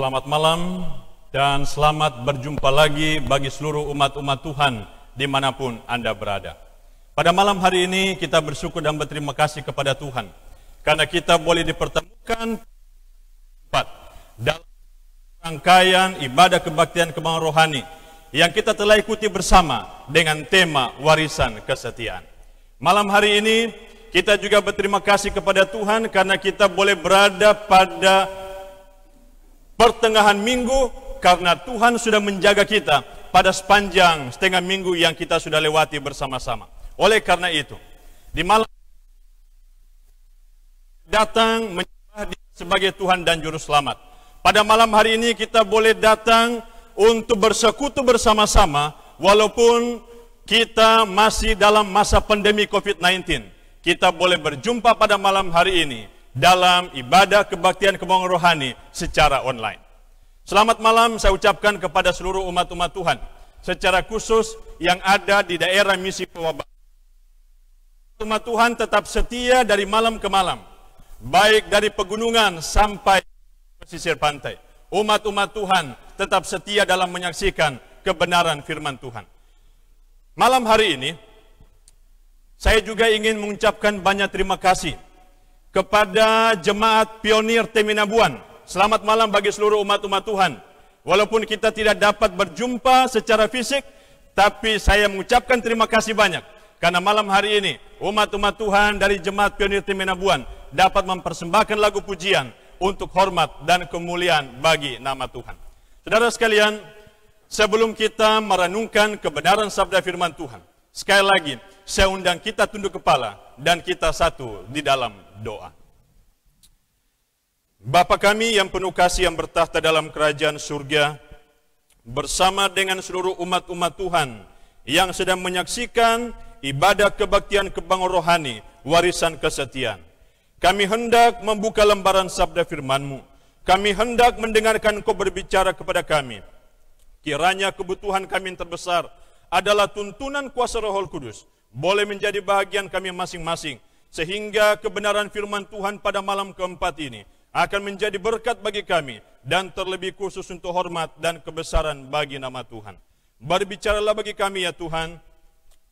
Selamat malam dan selamat berjumpa lagi bagi seluruh umat-umat Tuhan dimanapun Anda berada. Pada malam hari ini kita bersyukur dan berterima kasih kepada Tuhan karena kita boleh dipertemukan dalam rangkaian ibadah kebaktian kebanggaan rohani yang kita telah ikuti bersama dengan tema warisan kesetiaan. Malam hari ini kita juga berterima kasih kepada Tuhan karena kita boleh berada pada pertengahan minggu karena Tuhan sudah menjaga kita pada sepanjang setengah minggu yang kita sudah lewati bersama-sama. Oleh karena itu, di malam datang menyembah Dia sebagai Tuhan dan Juru Selamat. Pada malam hari ini kita boleh datang untuk bersekutu bersama-sama walaupun kita masih dalam masa pandemi COVID-19. Kita boleh berjumpa pada malam hari ini dalam ibadah kebaktian kebanggaan rohani secara online. Selamat malam saya ucapkan kepada seluruh umat-umat Tuhan, secara khusus yang ada di daerah Misi Pewabah. Umat Tuhan tetap setia dari malam ke malam, baik dari pegunungan sampai pesisir pantai. Umat-umat Tuhan tetap setia dalam menyaksikan kebenaran firman Tuhan. Malam hari ini, saya juga ingin mengucapkan banyak terima kasih kepada Jemaat Pionir Teminabuan. Selamat malam bagi seluruh umat-umat Tuhan. Walaupun kita tidak dapat berjumpa secara fisik, tapi saya mengucapkan terima kasih banyak. Karena malam hari ini, umat-umat Tuhan dari Jemaat Pionir Teminabuan dapat mempersembahkan lagu pujian untuk hormat dan kemuliaan bagi nama Tuhan. Saudara sekalian, sebelum kita merenungkan kebenaran sabda firman Tuhan, sekali lagi, saya undang kita tunduk kepala dan kita satu di dalam doa. Bapa kami yang penuh kasih yang bertahta dalam kerajaan surga, bersama dengan seluruh umat-umat Tuhan yang sedang menyaksikan ibadah kebaktian kebanggaan rohani, warisan kesetiaan. Kami hendak membuka lembaran sabda firman-Mu. Kami hendak mendengarkan Engkau berbicara kepada kami. Kiranya kebutuhan kami yang terbesar adalah tuntunan kuasa Roh Kudus boleh menjadi bahagian kami masing-masing, sehingga kebenaran firman Tuhan pada malam keempat ini akan menjadi berkat bagi kami dan terlebih khusus untuk hormat dan kebesaran bagi nama Tuhan. Berbicaralah bagi kami ya Tuhan,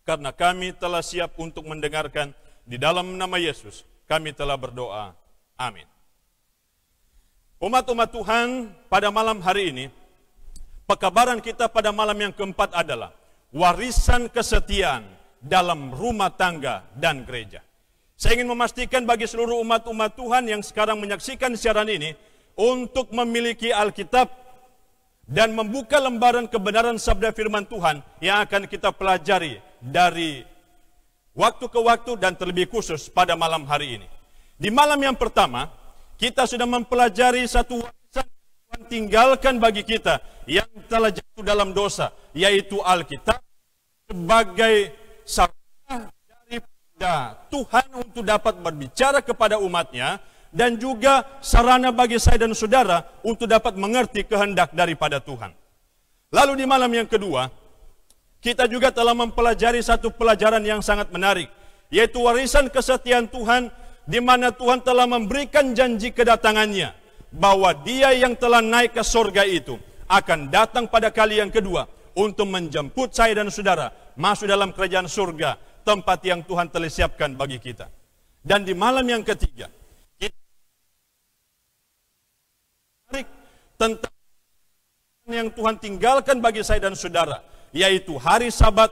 karena kami telah siap untuk mendengarkan. Di dalam nama Yesus kami telah berdoa. Amin. Umat-umat Tuhan, pada malam hari ini, pekabaran kita pada malam yang keempat adalah warisan kesetiaan dalam rumah tangga dan gereja. Saya ingin memastikan bagi seluruh umat-umat Tuhan yang sekarang menyaksikan siaran ini untuk memiliki Alkitab dan membuka lembaran kebenaran sabda firman Tuhan yang akan kita pelajari dari waktu ke waktu dan terlebih khusus pada malam hari ini. Di malam yang pertama, kita sudah mempelajari satu warisan yang Tuhan tinggalkan bagi kita yang telah jatuh dalam dosa, yaitu Alkitab sebagai sarana daripada Tuhan untuk dapat berbicara kepada umatnya dan juga sarana bagi saya dan saudara untuk dapat mengerti kehendak daripada Tuhan. Lalu di malam yang kedua, kita juga telah mempelajari satu pelajaran yang sangat menarik, yaitu warisan kesetiaan Tuhan, di mana Tuhan telah memberikan janji kedatangannya, bahwa Dia yang telah naik ke surga itu akan datang pada kali yang kedua untuk menjemput saya dan saudara masuk dalam kerajaan surga, tempat yang Tuhan telah siapkan bagi kita. Dan di malam yang ketiga, kita menarik tentang yang Tuhan tinggalkan bagi saya dan saudara, yaitu hari Sabat,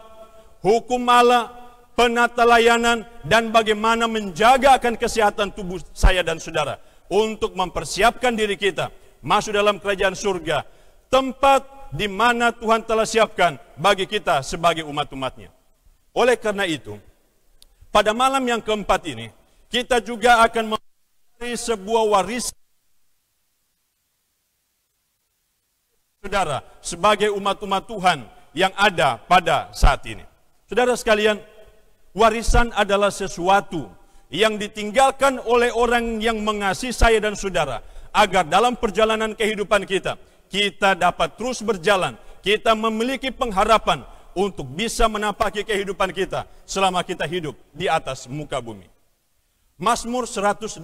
hukum Allah, penata layanan, dan bagaimana menjaga akan kesehatan tubuh saya dan saudara untuk mempersiapkan diri kita masuk dalam kerajaan surga, tempat di mana Tuhan telah siapkan bagi kita sebagai umat-umatnya. Oleh karena itu, pada malam yang keempat ini, kita juga akan mencari sebuah warisan saudara sebagai umat-umat Tuhan yang ada pada saat ini. Saudara sekalian, warisan adalah sesuatu yang ditinggalkan oleh orang yang mengasihi saya dan saudara, agar dalam perjalanan kehidupan kita, kita dapat terus berjalan, kita memiliki pengharapan untuk bisa menapaki kehidupan kita selama kita hidup di atas muka bumi. Mazmur 127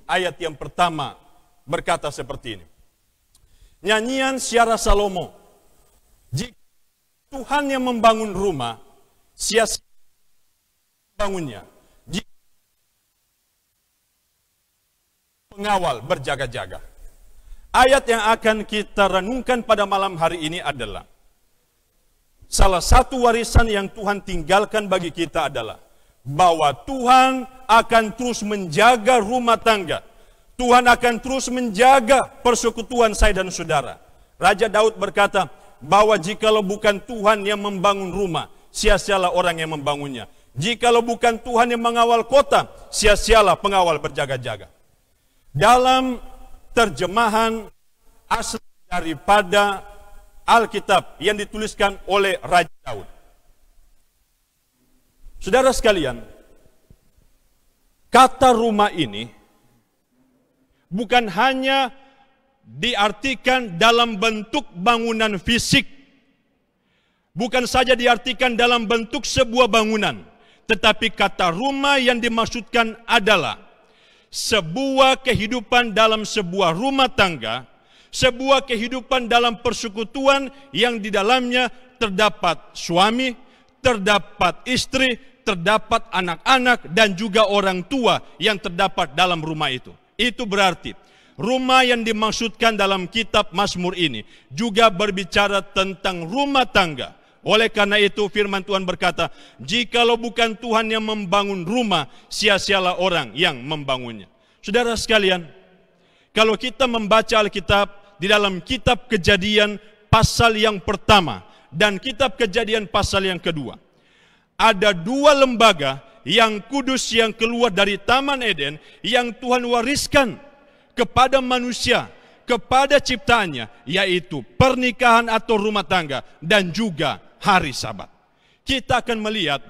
ayat yang pertama berkata seperti ini. Nyanyian Syiara Salomo. Jika Tuhan yang membangun rumah, sia-sia membangunnya. Jika pengawal berjaga-jaga. Ayat yang akan kita renungkan pada malam hari ini adalah salah satu warisan yang Tuhan tinggalkan bagi kita adalah bahwa Tuhan akan terus menjaga rumah tangga. Tuhan akan terus menjaga persekutuan saya dan saudara. Raja Daud berkata bahwa jikalau bukan Tuhan yang membangun rumah, sia-sialah orang yang membangunnya. Jikalau bukan Tuhan yang mengawal kota, sia-sialah pengawal berjaga-jaga. Dalam terjemahan asli daripada Alkitab yang dituliskan oleh Raja Daud. Saudara sekalian, kata rumah ini bukan hanya diartikan dalam bentuk bangunan fisik, bukan saja diartikan dalam bentuk sebuah bangunan, tetapi kata rumah yang dimaksudkan adalah sebuah kehidupan dalam sebuah rumah tangga, sebuah kehidupan dalam persekutuan yang di dalamnya terdapat suami, terdapat istri, terdapat anak-anak, dan juga orang tua yang terdapat dalam rumah itu. Itu berarti rumah yang dimaksudkan dalam kitab Mazmur ini juga berbicara tentang rumah tangga. Oleh karena itu firman Tuhan berkata, jikalau bukan Tuhan yang membangun rumah, sia-sialah orang yang membangunnya. Saudara sekalian, kalau kita membaca Alkitab di dalam kitab Kejadian pasal yang pertama dan kitab Kejadian pasal yang kedua, ada dua lembaga yang kudus yang keluar dari Taman Eden yang Tuhan wariskan kepada manusia, kepada ciptaannya, yaitu pernikahan atau rumah tangga dan juga hari Sabat. Kita akan melihat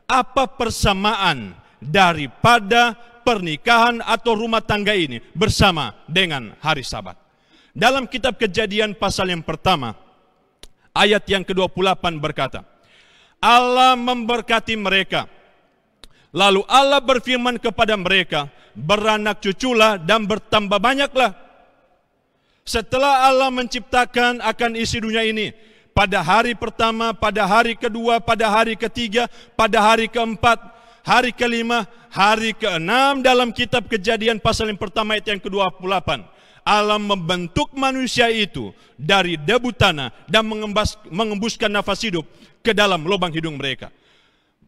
apa persamaan daripada pernikahan atau rumah tangga ini bersama dengan hari Sabat. Dalam kitab Kejadian pasal yang pertama, ayat yang ke-28 berkata, Allah memberkati mereka. Lalu Allah berfirman kepada mereka, beranak cuculah dan bertambah banyaklah. Setelah Allah menciptakan akan isi dunia ini, pada hari pertama, pada hari kedua, pada hari ketiga, pada hari keempat, hari kelima, hari keenam dalam kitab Kejadian pasal yang pertama ayat yang ke-28. Allah membentuk manusia itu dari debu tanah dan mengembuskan nafas hidup ke dalam lubang hidung mereka.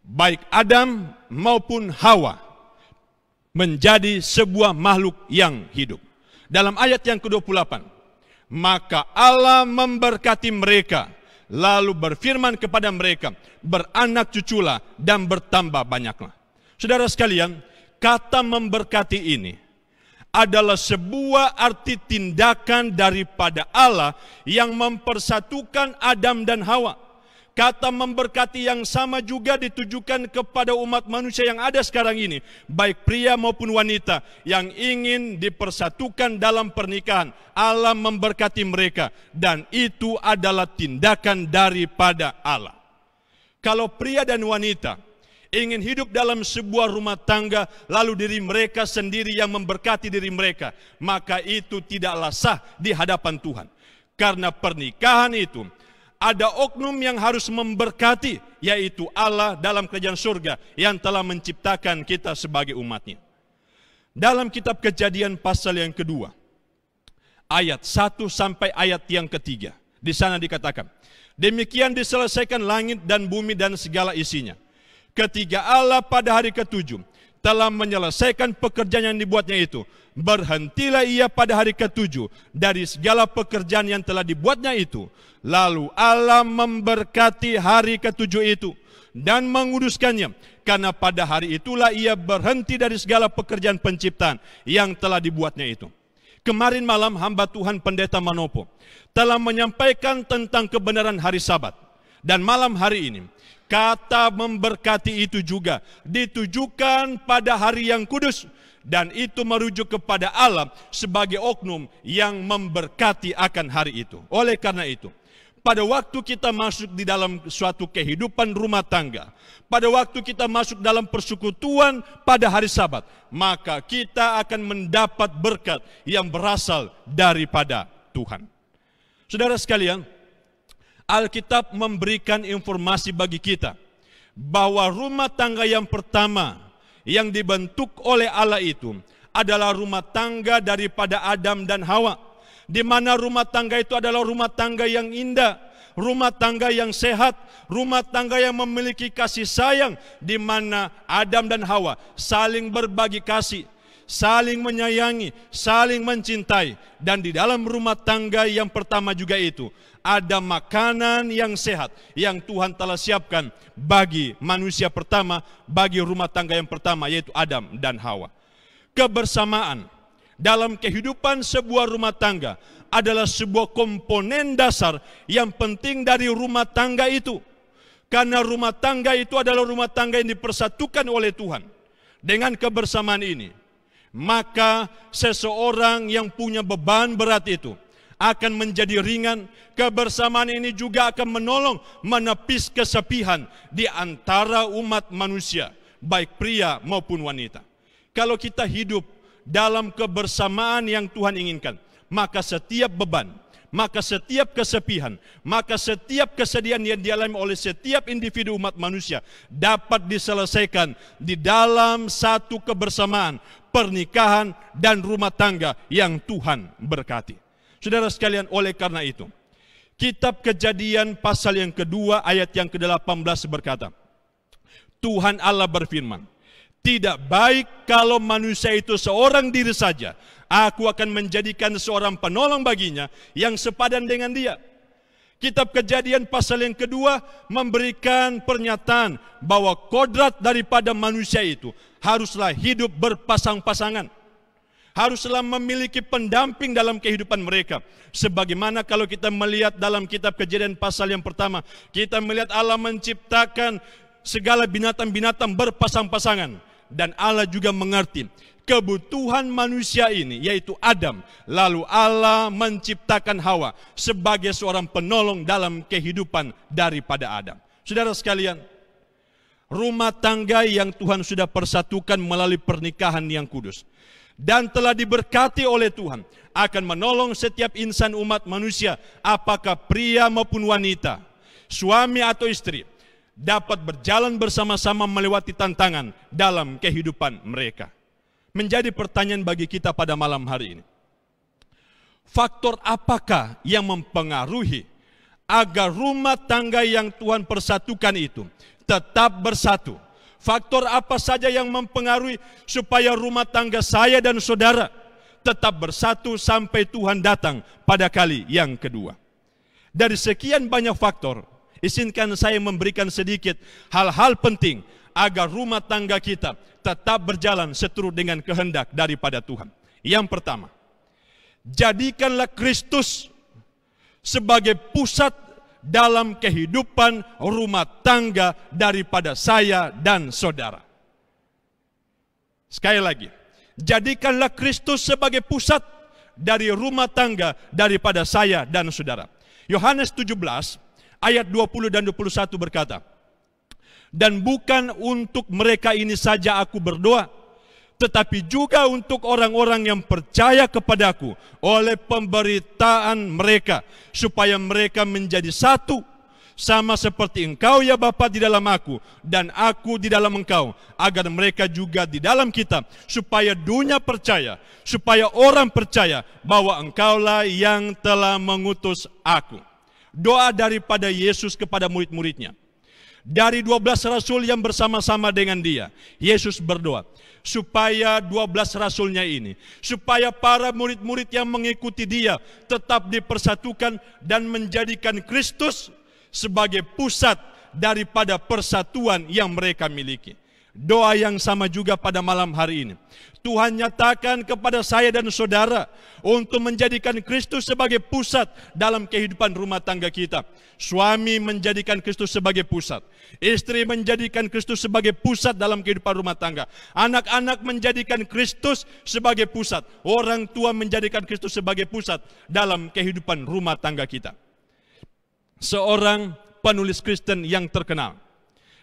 Baik Adam maupun Hawa menjadi sebuah makhluk yang hidup. Dalam ayat yang ke-28, maka Allah memberkati mereka, lalu berfirman kepada mereka, beranak cuculah dan bertambah banyaklah. Saudara sekalian, kata memberkati ini adalah sebuah arti tindakan daripada Allah yang mempersatukan Adam dan Hawa. Kata memberkati yang sama juga ditujukan kepada umat manusia yang ada sekarang ini, baik pria maupun wanita yang ingin dipersatukan dalam pernikahan. Allah memberkati mereka dan itu adalah tindakan daripada Allah. Kalau pria dan wanita ingin hidup dalam sebuah rumah tangga, lalu diri mereka sendiri yang memberkati diri mereka, maka itu tidaklah sah di hadapan Tuhan. Karena pernikahan itu ada oknum yang harus memberkati, yaitu Allah dalam kerajaan surga yang telah menciptakan kita sebagai umatnya. Dalam kitab Kejadian pasal yang kedua, ayat 1 sampai ayat yang ketiga, di sana dikatakan, demikian diselesaikan langit dan bumi dan segala isinya. Ketika Allah pada hari ketujuh telah menyelesaikan pekerjaan yang dibuatnya itu, berhentilah ia pada hari ketujuh dari segala pekerjaan yang telah dibuatnya itu. Lalu Allah memberkati hari ketujuh itu dan menguduskannya, karena pada hari itulah ia berhenti dari segala pekerjaan penciptaan yang telah dibuatnya itu. Kemarin malam hamba Tuhan Pendeta Manopo telah menyampaikan tentang kebenaran hari Sabat. Dan malam hari ini, kata memberkati itu juga ditujukan pada hari yang kudus. Dan itu merujuk kepada Allah sebagai oknum yang memberkati akan hari itu. Oleh karena itu, pada waktu kita masuk di dalam suatu kehidupan rumah tangga, pada waktu kita masuk dalam persekutuan pada hari Sabat, maka kita akan mendapat berkat yang berasal daripada Tuhan. Saudara sekalian, Alkitab memberikan informasi bagi kita bahwa rumah tangga yang pertama yang dibentuk oleh Allah itu adalah rumah tangga daripada Adam dan Hawa, di mana rumah tangga itu adalah rumah tangga yang indah, rumah tangga yang sehat, rumah tangga yang memiliki kasih sayang, di mana Adam dan Hawa saling berbagi kasih, saling menyayangi, saling mencintai. Dan di dalam rumah tangga yang pertama juga itu ada makanan yang sehat yang Tuhan telah siapkan bagi manusia pertama, bagi rumah tangga yang pertama, yaitu Adam dan Hawa. Kebersamaan dalam kehidupan sebuah rumah tangga adalah sebuah komponen dasar yang penting dari rumah tangga itu. Karena rumah tangga itu adalah rumah tangga yang dipersatukan oleh Tuhan. Dengan kebersamaan ini, maka seseorang yang punya beban berat itu akan menjadi ringan. Kebersamaan ini juga akan menolong menepis kesepihan di antara umat manusia, baik pria maupun wanita. Kalau kita hidup dalam kebersamaan yang Tuhan inginkan, maka setiap beban, maka setiap kesepihan, maka setiap kesedihan yang dialami oleh setiap individu umat manusia dapat diselesaikan di dalam satu kebersamaan, pernikahan dan rumah tangga yang Tuhan berkati. Saudara sekalian, oleh karena itu, Kitab Kejadian pasal yang kedua ayat yang ke-18 berkata, Tuhan Allah berfirman, tidak baik kalau manusia itu seorang diri saja. Aku akan menjadikan seorang penolong baginya yang sepadan dengan dia. Kitab Kejadian pasal yang kedua memberikan pernyataan bahwa kodrat daripada manusia itu haruslah hidup berpasang-pasangan. Haruslah memiliki pendamping dalam kehidupan mereka. Sebagaimana kalau kita melihat dalam Kitab Kejadian pasal yang pertama, kita melihat Allah menciptakan segala binatang-binatang berpasang-pasangan. Dan Allah juga mengerti kebutuhan manusia ini, yaitu Adam. Lalu Allah menciptakan Hawa sebagai seorang penolong dalam kehidupan daripada Adam. Saudara sekalian, rumah tangga yang Tuhan sudah persatukan melalui pernikahan yang kudus dan telah diberkati oleh Tuhan akan menolong setiap insan umat manusia, apakah pria maupun wanita, suami atau istri, dapat berjalan bersama-sama melewati tantangan dalam kehidupan mereka. Menjadi pertanyaan bagi kita pada malam hari ini, faktor apakah yang mempengaruhi agar rumah tangga yang Tuhan persatukan itu tetap bersatu? Faktor apa saja yang mempengaruhi supaya rumah tangga saya dan saudara tetap bersatu sampai Tuhan datang pada kali yang kedua? Dari sekian banyak faktor, izinkan saya memberikan sedikit hal-hal penting agar rumah tangga kita tetap berjalan seturut dengan kehendak daripada Tuhan. Yang pertama, jadikanlah Kristus sebagai pusat dalam kehidupan rumah tangga daripada saya dan saudara. Sekali lagi, jadikanlah Kristus sebagai pusat dari rumah tangga daripada saya dan saudara. Yohanes 17 ayat 20 dan 21 berkata, dan bukan untuk mereka ini saja aku berdoa, tetapi juga untuk orang-orang yang percaya kepadaku oleh pemberitaan mereka, supaya mereka menjadi satu, sama seperti engkau ya Bapa di dalam aku, dan aku di dalam engkau, agar mereka juga di dalam kita, supaya dunia percaya, supaya orang percaya bahwa engkaulah yang telah mengutus aku. Doa daripada Yesus kepada murid-muridnya. Dari 12 rasul yang bersama-sama dengan dia, Yesus berdoa supaya 12 rasulnya ini, supaya para murid-murid yang mengikuti dia tetap dipersatukan dan menjadikan Kristus sebagai pusat daripada persatuan yang mereka miliki. Doa yang sama juga pada malam hari ini. Tuhan nyatakan kepada saya dan saudara untuk menjadikan Kristus sebagai pusat dalam kehidupan rumah tangga kita. Suami menjadikan Kristus sebagai pusat. Istri menjadikan Kristus sebagai pusat dalam kehidupan rumah tangga. Anak-anak menjadikan Kristus sebagai pusat. Orang tua menjadikan Kristus sebagai pusat dalam kehidupan rumah tangga kita. Seorang penulis Kristen yang terkenal,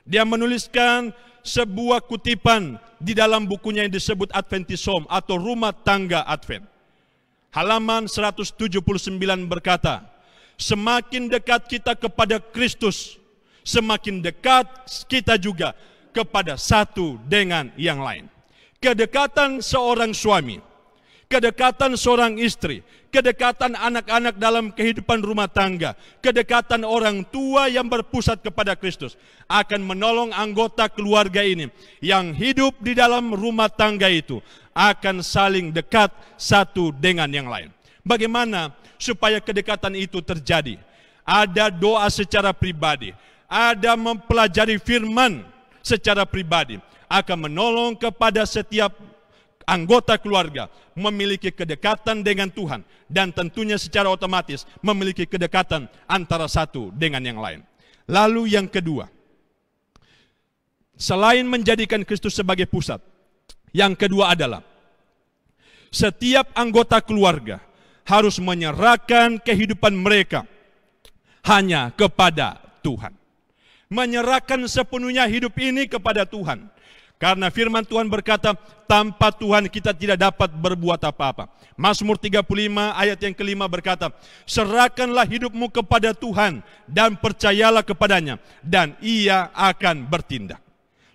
dia menuliskan sebuah kutipan di dalam bukunya yang disebut Adventist Home atau Rumah Tangga Advent. Halaman 179 berkata, Semakin dekat kita kepada Kristus, semakin dekat kita juga kepada satu dengan yang lain. Kedekatan seorang suami, kedekatan seorang istri, kedekatan anak-anak dalam kehidupan rumah tangga, kedekatan orang tua yang berpusat kepada Kristus akan menolong anggota keluarga ini yang hidup di dalam rumah tangga itu akan saling dekat satu dengan yang lain. Bagaimana supaya kedekatan itu terjadi? Ada doa secara pribadi, ada mempelajari firman secara pribadi, akan menolong kepada setiap anggota keluarga memiliki kedekatan dengan Tuhan, dan tentunya secara otomatis memiliki kedekatan antara satu dengan yang lain. Lalu yang kedua, selain menjadikan Kristus sebagai pusat, yang kedua adalah setiap anggota keluarga harus menyerahkan kehidupan mereka hanya kepada Tuhan. Menyerahkan sepenuhnya hidup ini kepada Tuhan. Karena firman Tuhan berkata, tanpa Tuhan kita tidak dapat berbuat apa-apa. Mazmur 35 ayat yang kelima berkata, serahkanlah hidupmu kepada Tuhan dan percayalah kepadanya, dan Ia akan bertindak.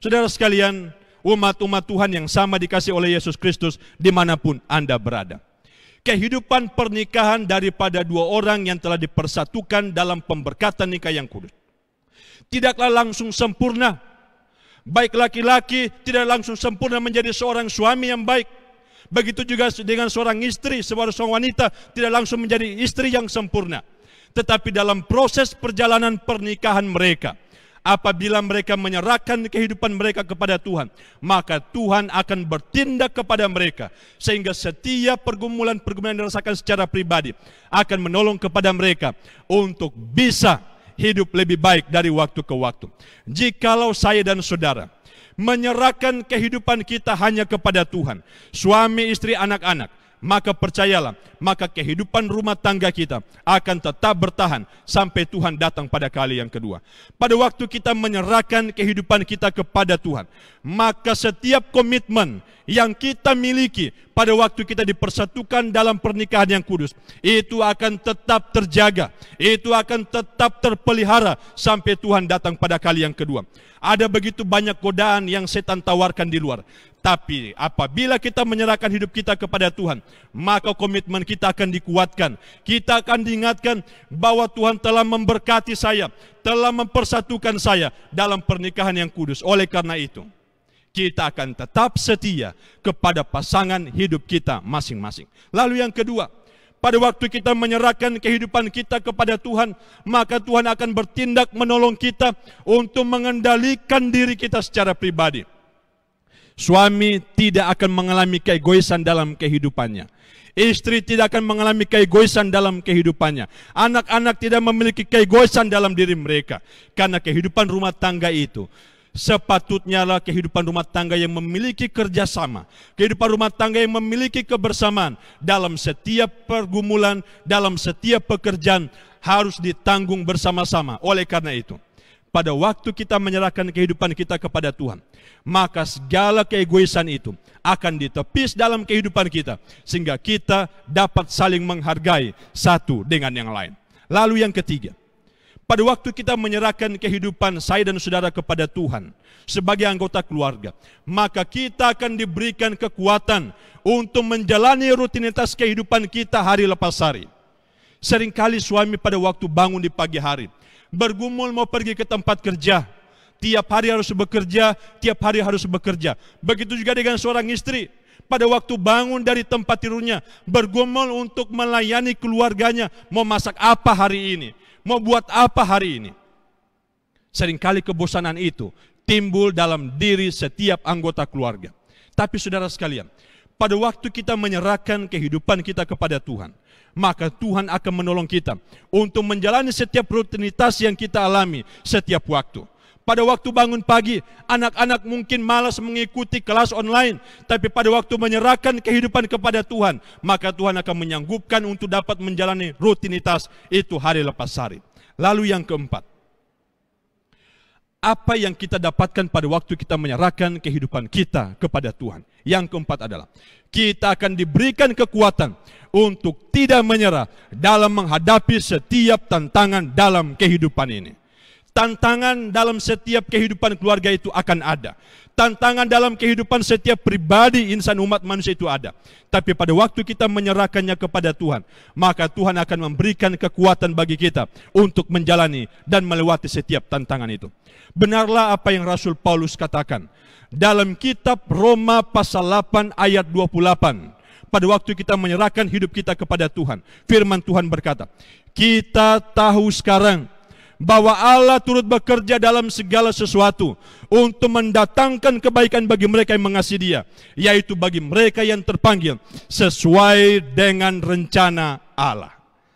Saudara sekalian, umat-umat Tuhan yang sama dikasih oleh Yesus Kristus dimanapun Anda berada. Kehidupan pernikahan daripada dua orang yang telah dipersatukan dalam pemberkatan nikah yang kudus tidaklah langsung sempurna. Baik laki-laki tidak langsung sempurna menjadi seorang suami yang baik. Begitu juga dengan seorang istri, seorang wanita tidak langsung menjadi istri yang sempurna. Tetapi dalam proses perjalanan pernikahan mereka, apabila mereka menyerahkan kehidupan mereka kepada Tuhan, maka Tuhan akan bertindak kepada mereka, sehingga setiap pergumulan-pergumulan yang dirasakan secara pribadi akan menolong kepada mereka untuk bisa hidup lebih baik dari waktu ke waktu. Jikalau saya dan saudara menyerahkan kehidupan kita hanya kepada Tuhan, suami, istri, anak-anak, maka percayalah, maka kehidupan rumah tangga kita akan tetap bertahan sampai Tuhan datang pada kali yang kedua. Pada waktu kita menyerahkan kehidupan kita kepada Tuhan, maka setiap komitmen yang kita miliki pada waktu kita dipersatukan dalam pernikahan yang kudus, itu akan tetap terjaga, itu akan tetap terpelihara sampai Tuhan datang pada kali yang kedua. Ada begitu banyak godaan yang setan tawarkan di luar. Tapi apabila kita menyerahkan hidup kita kepada Tuhan, maka komitmen kita akan dikuatkan. Kita akan diingatkan bahwa Tuhan telah memberkati saya, telah mempersatukan saya dalam pernikahan yang kudus. Oleh karena itu, kita akan tetap setia kepada pasangan hidup kita masing-masing. Lalu yang kedua, pada waktu kita menyerahkan kehidupan kita kepada Tuhan, maka Tuhan akan bertindak menolong kita untuk mengendalikan diri kita secara pribadi. Suami tidak akan mengalami keegoisan dalam kehidupannya. Istri tidak akan mengalami keegoisan dalam kehidupannya. Anak-anak tidak memiliki keegoisan dalam diri mereka. Karena kehidupan rumah tangga itu sepatutnya adalah kehidupan rumah tangga yang memiliki kerjasama. Kehidupan rumah tangga yang memiliki kebersamaan. Dalam setiap pergumulan, dalam setiap pekerjaan harus ditanggung bersama-sama. Oleh karena itu, pada waktu kita menyerahkan kehidupan kita kepada Tuhan, maka segala keegoisan itu akan ditepis dalam kehidupan kita, sehingga kita dapat saling menghargai satu dengan yang lain. Lalu yang ketiga, pada waktu kita menyerahkan kehidupan saya dan saudara kepada Tuhan sebagai anggota keluarga, maka kita akan diberikan kekuatan untuk menjalani rutinitas kehidupan kita hari lepas hari. Seringkali suami pada waktu bangun di pagi hari bergumul mau pergi ke tempat kerja, tiap hari harus bekerja, tiap hari harus bekerja. Begitu juga dengan seorang istri, pada waktu bangun dari tempat tidurnya bergumul untuk melayani keluarganya, mau masak apa hari ini, mau buat apa hari ini. Seringkali kebosanan itu timbul dalam diri setiap anggota keluarga. Tapi saudara sekalian, pada waktu kita menyerahkan kehidupan kita kepada Tuhan, maka Tuhan akan menolong kita untuk menjalani setiap rutinitas yang kita alami setiap waktu. Pada waktu bangun pagi, anak-anak mungkin malas mengikuti kelas online, tapi pada waktu menyerahkan kehidupan kepada Tuhan, maka Tuhan akan menyanggupkan untuk dapat menjalani rutinitas itu hari lepas hari. Lalu yang keempat, apa yang kita dapatkan pada waktu kita menyerahkan kehidupan kita kepada Tuhan. Yang keempat adalah kita akan diberikan kekuatan untuk tidak menyerah dalam menghadapi setiap tantangan dalam kehidupan ini. Tantangan dalam setiap kehidupan keluarga itu akan ada. Tantangan dalam kehidupan setiap pribadi insan umat manusia itu ada. Tapi pada waktu kita menyerahkannya kepada Tuhan, maka Tuhan akan memberikan kekuatan bagi kita untuk menjalani dan melewati setiap tantangan itu. Benarlah apa yang Rasul Paulus katakan dalam kitab Roma pasal 8 ayat 28. Pada waktu kita menyerahkan hidup kita kepada Tuhan, firman Tuhan berkata, kita tahu sekarang bahwa Allah turut bekerja dalam segala sesuatu untuk mendatangkan kebaikan bagi mereka yang mengasihi Dia, yaitu bagi mereka yang terpanggil sesuai dengan rencana Allah.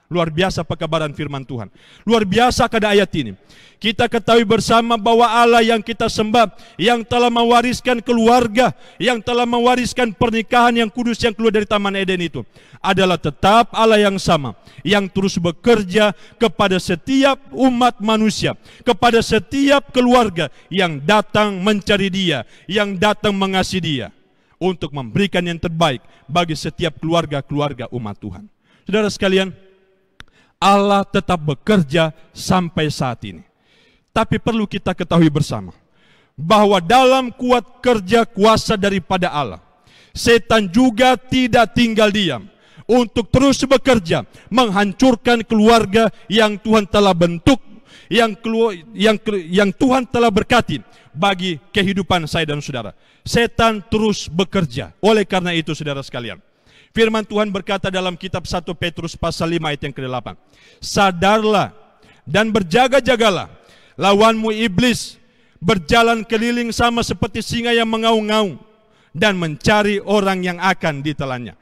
Luar biasa pekabaran firman Tuhan. Luar biasa pada ayat ini. Kita ketahui bersama bahwa Allah yang kita sembah, yang telah mewariskan keluarga, yang telah mewariskan pernikahan yang kudus yang keluar dari Taman Eden itu, adalah tetap Allah yang sama, yang terus bekerja kepada setiap umat manusia, kepada setiap keluarga yang datang mencari Dia, yang datang mengasihi Dia, untuk memberikan yang terbaik bagi setiap keluarga-keluarga umat Tuhan. Saudara sekalian, Allah tetap bekerja sampai saat ini. Tapi perlu kita ketahui bersama bahwa dalam kuat kerja kuasa daripada Allah, setan juga tidak tinggal diam untuk terus bekerja menghancurkan keluarga yang Tuhan telah bentuk, yang Tuhan telah berkati bagi kehidupan saya dan saudara. Setan terus bekerja. Oleh karena itu saudara sekalian, firman Tuhan berkata dalam kitab 1 Petrus pasal 5 ayat yang ke-8. Sadarlah dan berjaga-jagalah, lawanmu iblis berjalan keliling sama seperti singa yang mengaum-ngaum dan mencari orang yang akan ditelannya.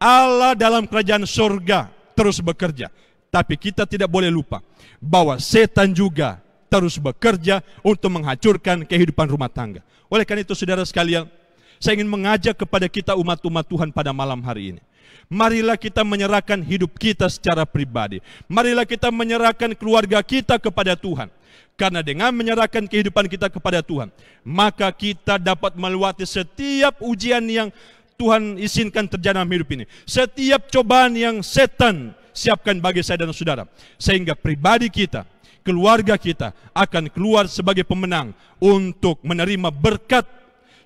Allah dalam kerajaan surga terus bekerja, tapi kita tidak boleh lupa bahwa setan juga terus bekerja untuk menghancurkan kehidupan rumah tangga. Oleh karena itu saudara sekalian, saya ingin mengajak kepada kita umat-umat Tuhan pada malam hari ini. Marilah kita menyerahkan hidup kita secara pribadi. Marilah kita menyerahkan keluarga kita kepada Tuhan. Karena dengan menyerahkan kehidupan kita kepada Tuhan, maka kita dapat melewati setiap ujian yang Tuhan izinkan terjadi dalam hidup ini. Setiap cobaan yang setan siapkan bagi saya dan saudara. Sehingga pribadi kita, keluarga kita akan keluar sebagai pemenang untuk menerima berkat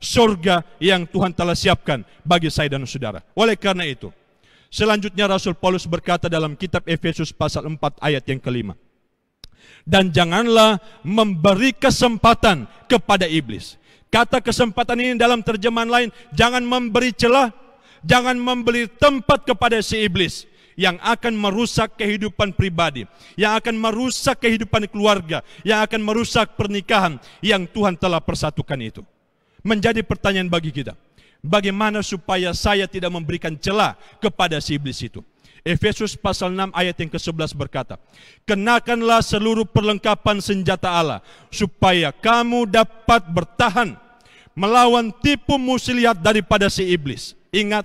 surga yang Tuhan telah siapkan bagi saya dan saudara. Oleh karena itu, selanjutnya Rasul Paulus berkata dalam kitab Efesus pasal 4 ayat yang ke-5. Dan janganlah memberi kesempatan kepada iblis. Kata kesempatan ini dalam terjemahan lain, jangan memberi celah, jangan memberi tempat kepada si iblis yang akan merusak kehidupan pribadi, yang akan merusak kehidupan keluarga, yang akan merusak pernikahan yang Tuhan telah persatukan itu. Menjadi pertanyaan bagi kita, bagaimana supaya saya tidak memberikan celah kepada si iblis itu? Efesus pasal 6 ayat yang ke-11 berkata, kenakanlah seluruh perlengkapan senjata Allah, supaya kamu dapat bertahan melawan tipu muslihat daripada si iblis. Ingat,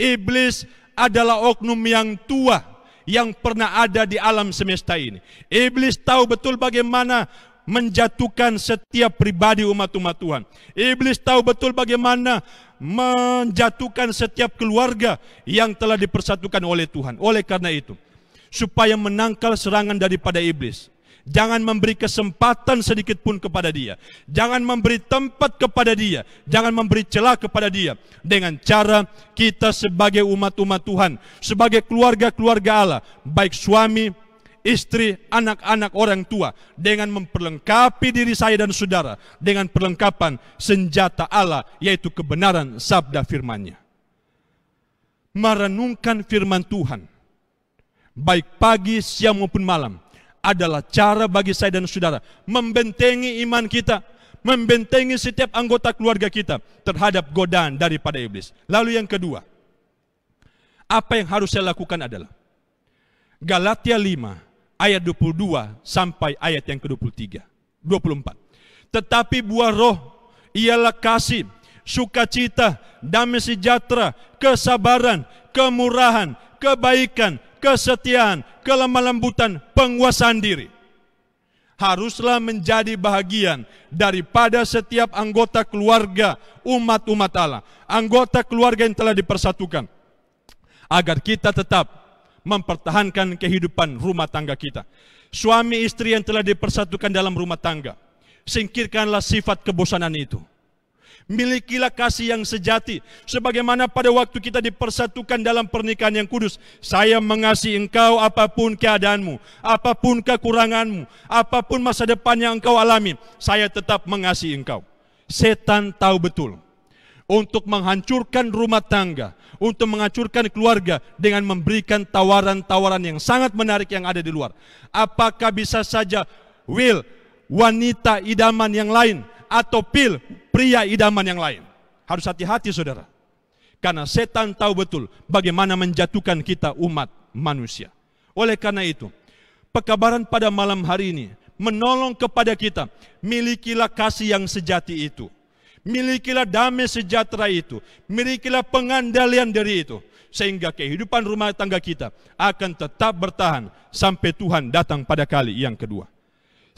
iblis adalah oknum yang tua yang pernah ada di alam semesta ini. Iblis tahu betul bagaimana menjatuhkan setiap pribadi umat-umat Tuhan. Iblis tahu betul bagaimana menjatuhkan setiap keluarga yang telah dipersatukan oleh Tuhan. Oleh karena itu, supaya menangkal serangan daripada iblis, jangan memberi kesempatan sedikit pun kepada dia. Jangan memberi tempat kepada dia. Jangan memberi celah kepada dia. Dengan cara kita sebagai umat-umat Tuhan, sebagai keluarga-keluarga Allah, baik suami, istri, anak-anak, orang tua, dengan memperlengkapi diri saya dan saudara dengan perlengkapan senjata Allah, yaitu kebenaran sabda firman-Nya. Merenungkan firman Tuhan, baik pagi, siang maupun malam, adalah cara bagi saya dan saudara membentengi iman kita, membentengi setiap anggota keluarga kita terhadap godaan daripada iblis. Lalu yang kedua, apa yang harus saya lakukan adalah Galatia 5 ayat 22 sampai ayat yang ke-23, 24. Tetapi buah roh ialah kasih, sukacita, damai sejahtera, kesabaran, kemurahan, kebaikan, kesetiaan, kelemah lembutan, penguasaan diri. haruslah menjadi bahagian daripada setiap anggota keluarga umat-umat Allah, anggota keluarga yang telah dipersatukan, agar kita tetap mempertahankan kehidupan rumah tangga kita. Suami istri yang telah dipersatukan dalam rumah tangga, singkirkanlah sifat kebosanan itu. Milikilah kasih yang sejati, sebagaimana pada waktu kita dipersatukan dalam pernikahan yang kudus. Saya mengasihi engkau apapun keadaanmu, apapun kekuranganmu, apapun masa depan yang engkau alami, saya tetap mengasihi engkau. Setan tahu betul untuk menghancurkan rumah tangga, untuk menghancurkan keluarga dengan memberikan tawaran-tawaran yang sangat menarik yang ada di luar. Apakah bisa saja Will, wanita idaman yang lain, atau Pil, pria idaman yang lain? Harus hati-hati saudara, karena setan tahu betul bagaimana menjatuhkan kita umat manusia. Oleh karena itu, pekabaran pada malam hari ini menolong kepada kita, milikilah kasih yang sejati itu, milikilah damai sejahtera itu, milikilah pengandalian dari itu, sehingga kehidupan rumah tangga kita akan tetap bertahan sampai Tuhan datang pada kali yang kedua.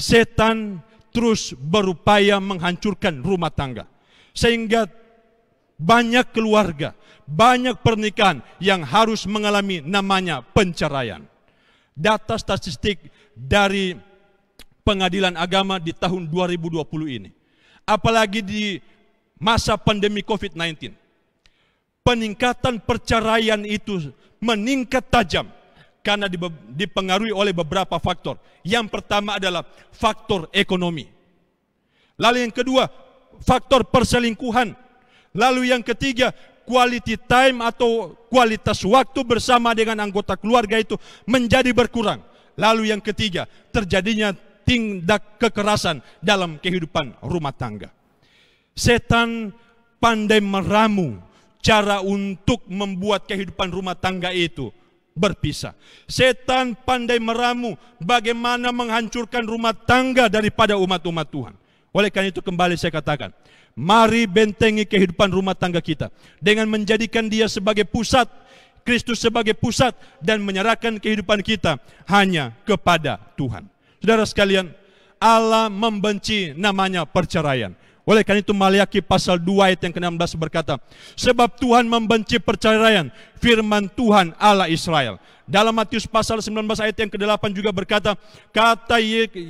Setan terus berupaya menghancurkan rumah tangga, sehingga banyak keluarga, banyak pernikahan yang harus mengalami namanya penceraian. Data statistik dari Pengadilan Agama di tahun 2020 ini, apalagi di masa pandemi COVID-19, peningkatan perceraian itu meningkat tajam karena dipengaruhi oleh beberapa faktor. Yang pertama adalah faktor ekonomi. Lalu yang kedua, faktor perselingkuhan. Lalu yang ketiga, quality time atau kualitas waktu bersama dengan anggota keluarga itu menjadi berkurang. Lalu yang ketiga, terjadinya tindak kekerasan dalam kehidupan rumah tangga. Setan pandai meramu cara untuk membuat kehidupan rumah tangga itu berpisah. Setan pandai meramu bagaimana menghancurkan rumah tangga daripada umat-umat Tuhan. Oleh karena itu kembali saya katakan, mari bentengi kehidupan rumah tangga kita dengan menjadikan dia sebagai pusat, Kristus sebagai pusat, dan menyerahkan kehidupan kita hanya kepada Tuhan. Saudara sekalian, Allah membenci namanya perceraian. Oleh karena itu Maliaki pasal 2 ayat yang ke-16 berkata, sebab Tuhan membenci perceraian, firman Tuhan Allah Israel. Dalam Matius pasal 19 ayat yang ke-8 juga berkata, kata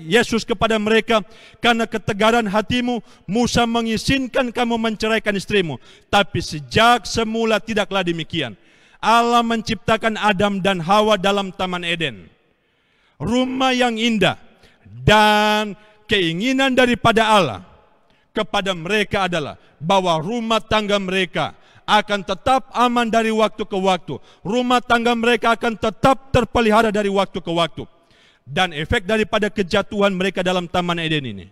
Yesus kepada mereka, karena ketegaran hatimu, Musa mengizinkan kamu menceraikan istrimu, tapi sejak semula tidaklah demikian. Allah menciptakan Adam dan Hawa dalam Taman Eden, rumah yang indah, dan keinginan daripada Allah kepada mereka adalah bahwa rumah tangga mereka akan tetap aman dari waktu ke waktu. Rumah tangga mereka akan tetap terpelihara dari waktu ke waktu. Dan efek daripada kejatuhan mereka dalam Taman Eden ini,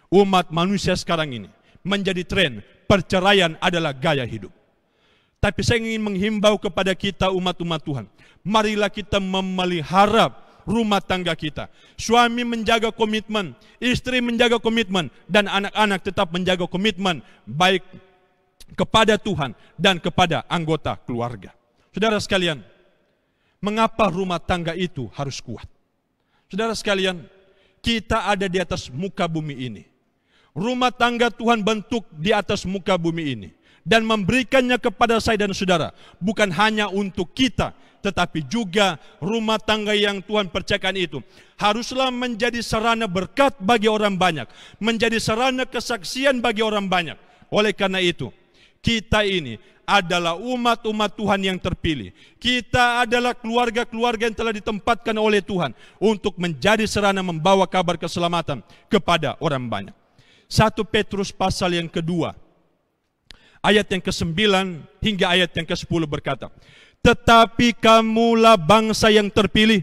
umat manusia sekarang ini menjadi tren perceraian adalah gaya hidup. Tapi saya ingin menghimbau kepada kita umat-umat Tuhan, marilah kita memelihara rumah tangga kita. Suami menjaga komitmen, istri menjaga komitmen, dan anak-anak tetap menjaga komitmen baik kepada Tuhan dan kepada anggota keluarga. Saudara sekalian, mengapa rumah tangga itu harus kuat? Saudara sekalian, kita ada di atas muka bumi ini. Rumah tangga Tuhan bentuk di atas muka bumi ini dan memberikannya kepada saya dan saudara, bukan hanya untuk kita, tetapi juga rumah tangga yang Tuhan percayakan itu haruslah menjadi sarana berkat bagi orang banyak, menjadi sarana kesaksian bagi orang banyak. Oleh karena itu, kita ini adalah umat-umat Tuhan yang terpilih. Kita adalah keluarga-keluarga yang telah ditempatkan oleh Tuhan untuk menjadi sarana membawa kabar keselamatan kepada orang banyak. 1 Petrus pasal yang kedua, ayat yang ke-9 hingga ayat yang ke-10 berkata, tetapi kamulah bangsa yang terpilih,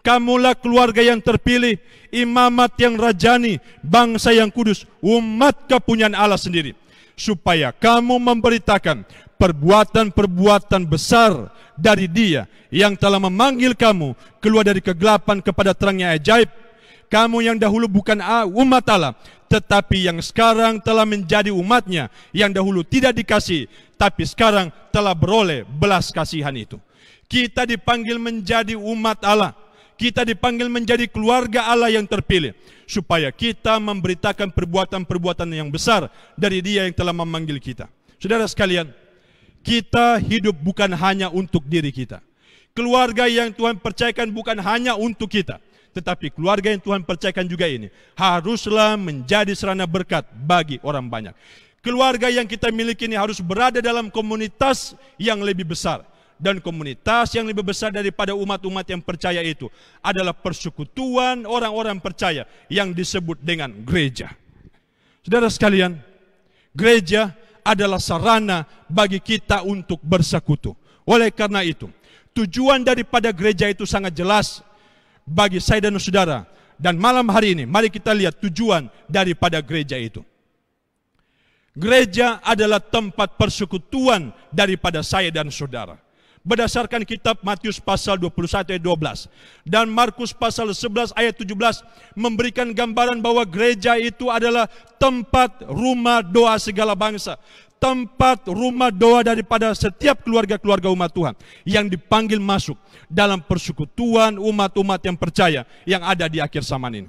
kamulah keluarga yang terpilih, imamat yang rajani, bangsa yang kudus, umat kepunyaan Allah sendiri, supaya kamu memberitakan perbuatan-perbuatan besar dari Dia yang telah memanggil kamu keluar dari kegelapan kepada terangnya ajaib. Kamu yang dahulu bukan umat Allah, tetapi yang sekarang telah menjadi umatnya, yang dahulu tidak dikasih, tapi sekarang telah beroleh belas kasihan itu. Kita dipanggil menjadi umat Allah. Kita dipanggil menjadi keluarga Allah yang terpilih, supaya kita memberitakan perbuatan-perbuatan yang besar dari Dia yang telah memanggil kita. Saudara sekalian, kita hidup bukan hanya untuk diri kita. Keluarga yang Tuhan percayakan bukan hanya untuk kita, tetapi keluarga yang Tuhan percayakan juga ini haruslah menjadi sarana berkat bagi orang banyak. Keluarga yang kita miliki ini harus berada dalam komunitas yang lebih besar. Dan komunitas yang lebih besar daripada umat-umat yang percaya itu adalah persekutuan orang-orang percaya yang disebut dengan gereja. Saudara sekalian, gereja adalah sarana bagi kita untuk bersekutu. Oleh karena itu, tujuan daripada gereja itu sangat jelas bagi saya dan saudara. Dan malam hari ini, mari kita lihat tujuan daripada gereja itu. Gereja adalah tempat persekutuan daripada saya dan saudara. Berdasarkan kitab Matius pasal 21 ayat 12 dan Markus pasal 11 ayat 17 memberikan gambaran bahwa gereja itu adalah tempat rumah doa segala bangsa. Tempat rumah doa daripada setiap keluarga-keluarga umat Tuhan yang dipanggil masuk dalam persekutuan umat-umat yang percaya yang ada di akhir zaman ini.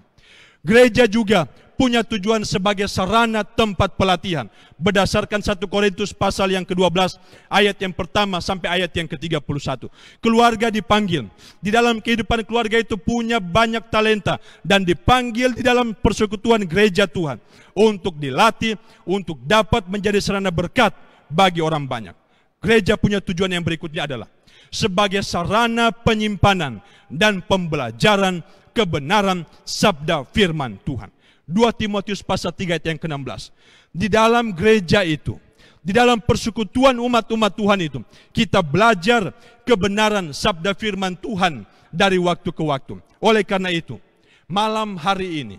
Gereja juga punya tujuan sebagai sarana tempat pelatihan. Berdasarkan 1 Korintus pasal yang ke-12 ayat yang pertama sampai ayat yang ke-31. Keluarga dipanggil. Di dalam kehidupan keluarga itu punya banyak talenta dan dipanggil di dalam persekutuan gereja Tuhan untuk dilatih, untuk dapat menjadi sarana berkat bagi orang banyak. Gereja punya tujuan yang berikutnya adalah sebagai sarana penyimpanan dan pembelajaran kebenaran sabda firman Tuhan. 2 Timotius pasal 3 ayat yang ke-16. Di dalam gereja itu, di dalam persekutuan umat-umat Tuhan itu, kita belajar kebenaran sabda firman Tuhan dari waktu ke waktu. Oleh karena itu, malam hari ini,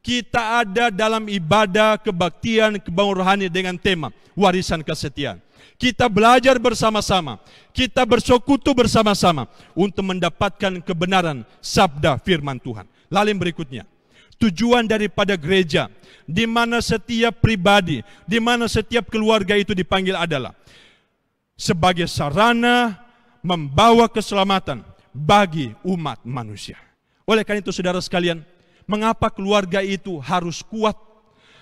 kita ada dalam ibadah kebaktian kebangun rohani dengan tema warisan kesetiaan. Kita belajar bersama-sama, kita bersekutu bersama-sama untuk mendapatkan kebenaran sabda firman Tuhan. Lalu yang berikutnya, tujuan daripada gereja, di mana setiap pribadi, di mana setiap keluarga itu dipanggil adalah sebagai sarana membawa keselamatan bagi umat manusia. Oleh karena itu saudara sekalian, mengapa keluarga itu harus kuat?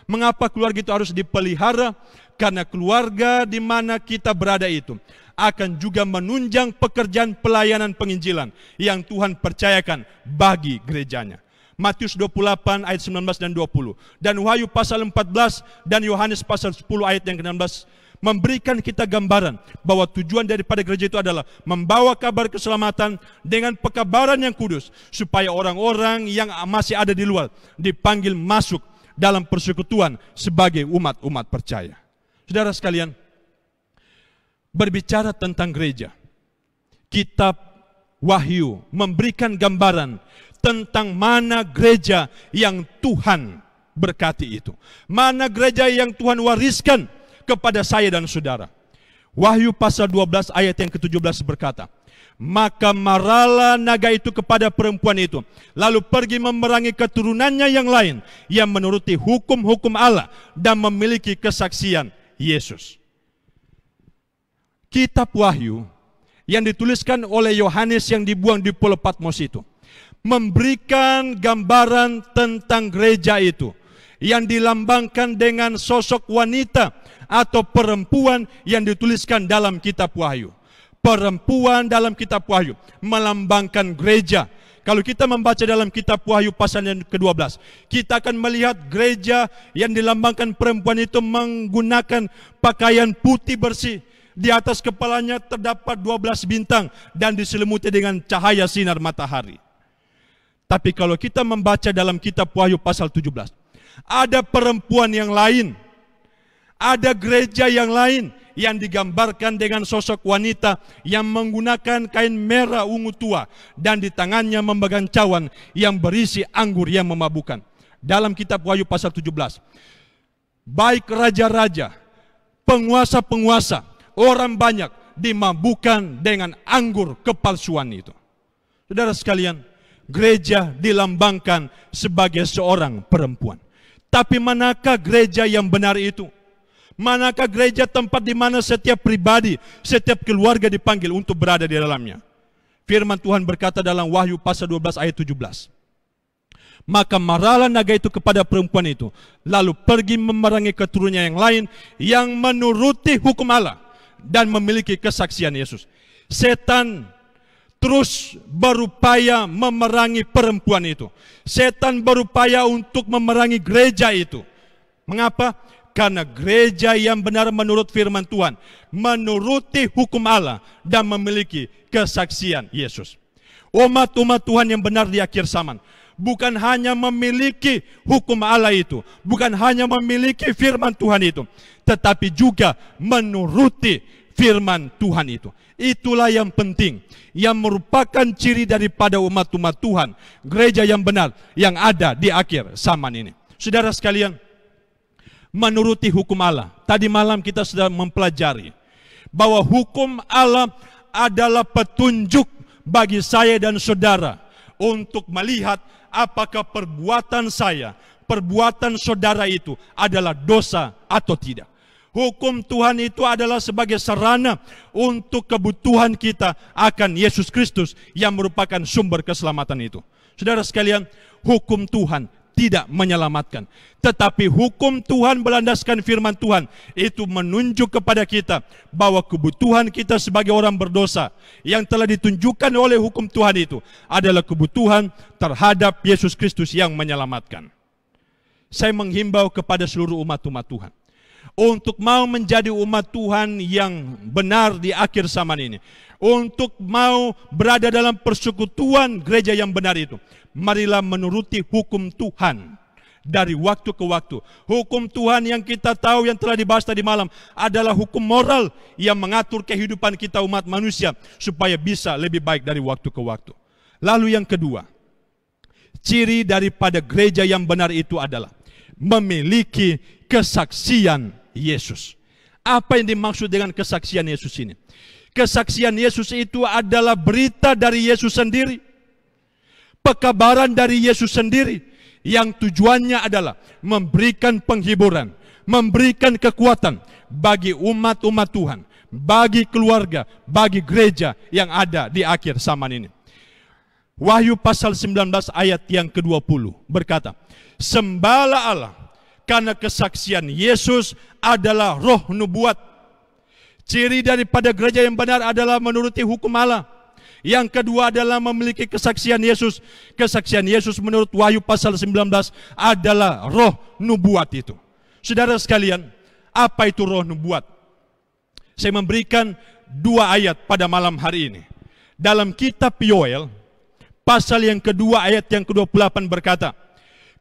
Mengapa keluarga itu harus dipelihara? Karena keluarga di mana kita berada itu akan juga menunjang pekerjaan pelayanan penginjilan yang Tuhan percayakan bagi gerejanya. Matius 28 ayat 19 dan 20. Dan Wahyu pasal 14 dan Yohanes pasal 10 ayat yang ke-16 memberikan kita gambaran bahwa tujuan daripada gereja itu adalah membawa kabar keselamatan dengan pekabaran yang kudus, supaya orang-orang yang masih ada di luar dipanggil masuk dalam persekutuan sebagai umat-umat percaya. Saudara sekalian, berbicara tentang gereja, kitab Wahyu memberikan gambaran tentang mana gereja yang Tuhan berkati itu. Mana gereja yang Tuhan wariskan kepada saya dan saudara. Wahyu pasal 12 ayat yang ke-17 berkata, maka marahlah naga itu kepada perempuan itu, lalu pergi memerangi keturunannya yang lain yang menuruti hukum-hukum Allah dan memiliki kesaksian Yesus. Kitab Wahyu yang dituliskan oleh Yohanes yang dibuang di Pulau Patmos itu memberikan gambaran tentang gereja itu yang dilambangkan dengan sosok wanita atau perempuan yang dituliskan dalam kitab Wahyu. Perempuan dalam kitab Wahyu melambangkan gereja. Kalau kita membaca dalam kitab Wahyu pasal yang ke-12, kita akan melihat gereja yang dilambangkan perempuan itu menggunakan pakaian putih bersih. Di atas kepalanya terdapat 12 bintang dan diselimuti dengan cahaya sinar matahari. Tapi kalau kita membaca dalam kitab Wahyu pasal 17, ada perempuan yang lain, ada gereja yang lain yang digambarkan dengan sosok wanita yang menggunakan kain merah ungu tua dan di tangannya memegang cawan yang berisi anggur yang memabukkan. Dalam kitab Wahyu pasal 17, baik raja-raja, penguasa-penguasa, orang banyak dimabukkan dengan anggur kepalsuan itu. Saudara sekalian, gereja dilambangkan sebagai seorang perempuan. Tapi manakah gereja yang benar itu? Manakah gereja tempat di mana setiap pribadi, setiap keluarga dipanggil untuk berada di dalamnya? Firman Tuhan berkata dalam Wahyu pasal 12 ayat 17. Maka marahlah naga itu kepada perempuan itu, lalu pergi memerangi keturunannya yang lain yang menuruti hukum Allah dan memiliki kesaksian Yesus. Setan terus berupaya memerangi perempuan itu. Setan berupaya untuk memerangi gereja itu. Mengapa? Karena gereja yang benar menurut firman Tuhan, menuruti hukum Allah dan memiliki kesaksian Yesus. Umat-umat Tuhan yang benar di akhir zaman bukan hanya memiliki hukum Allah itu, bukan hanya memiliki firman Tuhan itu, tetapi juga menuruti firman Tuhan itu. Itulah yang penting, yang merupakan ciri daripada umat-umat Tuhan, gereja yang benar yang ada di akhir zaman ini. Saudara sekalian, menuruti hukum Allah. Tadi malam kita sudah mempelajari bahwa hukum Allah adalah petunjuk bagi saya dan saudara untuk melihat apakah perbuatan saya, perbuatan saudara itu adalah dosa atau tidak. Hukum Tuhan itu adalah sebagai sarana untuk kebutuhan kita akan Yesus Kristus yang merupakan sumber keselamatan itu. Saudara sekalian, hukum Tuhan tidak menyelamatkan, tetapi hukum Tuhan berlandaskan firman Tuhan itu menunjuk kepada kita bahwa kebutuhan kita sebagai orang berdosa yang telah ditunjukkan oleh hukum Tuhan itu adalah kebutuhan terhadap Yesus Kristus yang menyelamatkan. Saya menghimbau kepada seluruh umat-umat Tuhan untuk mau menjadi umat Tuhan yang benar di akhir zaman ini, untuk mau berada dalam persekutuan gereja yang benar itu. Marilah menuruti hukum Tuhan dari waktu ke waktu. Hukum Tuhan yang kita tahu yang telah dibahas tadi malam adalah hukum moral yang mengatur kehidupan kita umat manusia supaya bisa lebih baik dari waktu ke waktu. Lalu yang kedua, ciri daripada gereja yang benar itu adalah memiliki kesaksian Yesus. Apa yang dimaksud dengan kesaksian Yesus ini? Kesaksian Yesus itu adalah berita dari Yesus sendiri, pekabaran dari Yesus sendiri, yang tujuannya adalah memberikan penghiburan, memberikan kekuatan bagi umat-umat Tuhan, bagi keluarga, bagi gereja yang ada di akhir zaman ini. Wahyu pasal 19 ayat yang ke-20 berkata, sembahlah Allah, karena kesaksian Yesus adalah roh nubuat. Ciri daripada gereja yang benar adalah menuruti hukum Allah. Yang kedua adalah memiliki kesaksian Yesus. Kesaksian Yesus menurut Wahyu pasal 19 adalah roh nubuat itu. Saudara sekalian, apa itu roh nubuat? Saya memberikan 2 ayat pada malam hari ini. Dalam kitab Yoel, pasal yang kedua ayat yang ke-28 berkata,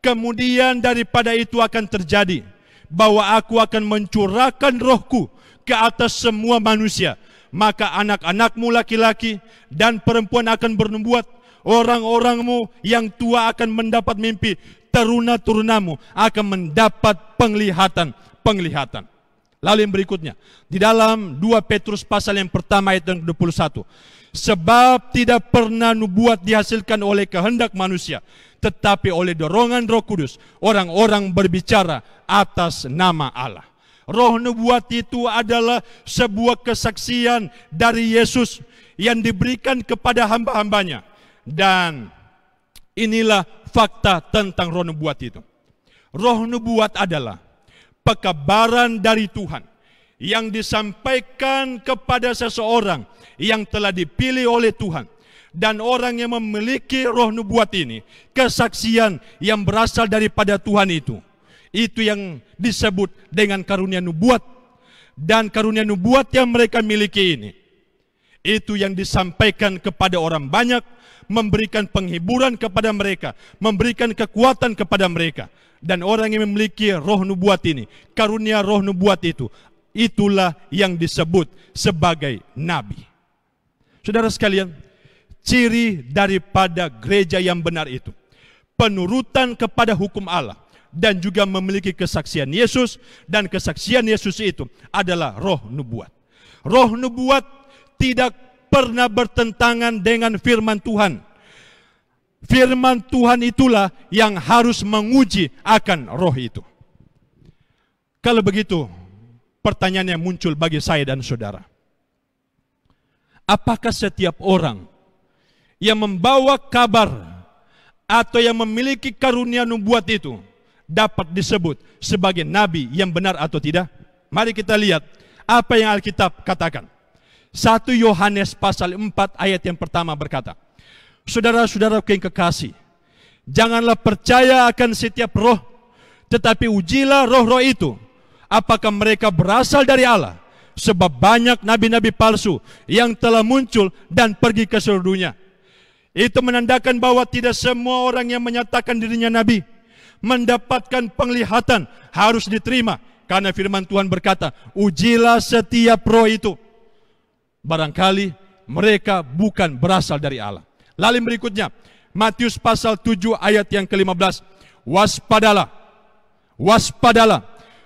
kemudian daripada itu akan terjadi, bahwa aku akan mencurahkan rohku ke atas semua manusia. Maka anak-anakmu laki-laki dan perempuan akan bernubuat, orang-orangmu yang tua akan mendapat mimpi, teruna-turunamu akan mendapat penglihatan. Lalu yang berikutnya, di dalam 2 Petrus pasal yang pertama ayat yang 21, sebab tidak pernah nubuat dihasilkan oleh kehendak manusia, tetapi oleh dorongan Roh Kudus orang-orang berbicara atas nama Allah. Roh nubuat itu adalah sebuah kesaksian dari Yesus yang diberikan kepada hamba-hambanya. Dan inilah fakta tentang roh nubuat itu. Roh nubuat adalah pekabaran dari Tuhan yang disampaikan kepada seseorang yang telah dipilih oleh Tuhan. Dan orang yang memiliki roh nubuat ini, kesaksian yang berasal daripada Tuhan itu yang disebut dengan karunia nubuat. Dan karunia nubuat yang mereka miliki ini, itu yang disampaikan kepada orang banyak, memberikan penghiburan kepada mereka, memberikan kekuatan kepada mereka. Dan orang yang memiliki roh nubuat ini, karunia roh nubuat itu, itulah yang disebut sebagai nabi. Saudara sekalian, ciri daripada gereja yang benar itu, penurutan kepada hukum Allah, dan juga memiliki kesaksian Yesus. Dan kesaksian Yesus itu adalah roh nubuat. Roh nubuat tidak pernah bertentangan dengan firman Tuhan. Firman Tuhan itulah yang harus menguji akan roh itu. Kalau begitu, pertanyaan yang muncul bagi saya dan saudara, apakah setiap orang yang membawa kabar atau yang memiliki karunia nubuat itu dapat disebut sebagai nabi yang benar atau tidak? Mari kita lihat apa yang Alkitab katakan. 1 Yohanes pasal 4 ayat yang pertama berkata, saudara-saudaraku yang kekasih, janganlah percaya akan setiap roh, tetapi ujilah roh-roh itu, apakah mereka berasal dari Allah. Sebab banyak nabi-nabi palsu yang telah muncul dan pergi ke seluruh dunia. Itu menandakan bahwa tidak semua orang yang menyatakan dirinya nabi mendapatkan penglihatan harus diterima. Karena firman Tuhan berkata, ujilah setiap roh itu. Barangkali mereka bukan berasal dari Allah. Lalu berikutnya, Matius pasal 7 ayat yang ke-15. Waspadalah, waspadalah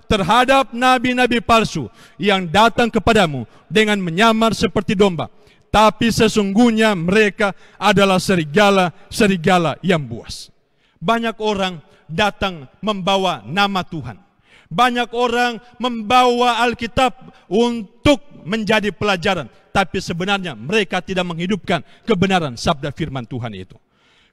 terhadap nabi-nabi palsu yang datang kepadamu dengan menyamar seperti domba, tapi sesungguhnya mereka adalah serigala-serigala yang buas. Banyak orang datang membawa nama Tuhan. Banyak orang membawa Alkitab untuk menjadi pelajaran, tapi sebenarnya mereka tidak menghidupkan kebenaran sabda firman Tuhan itu.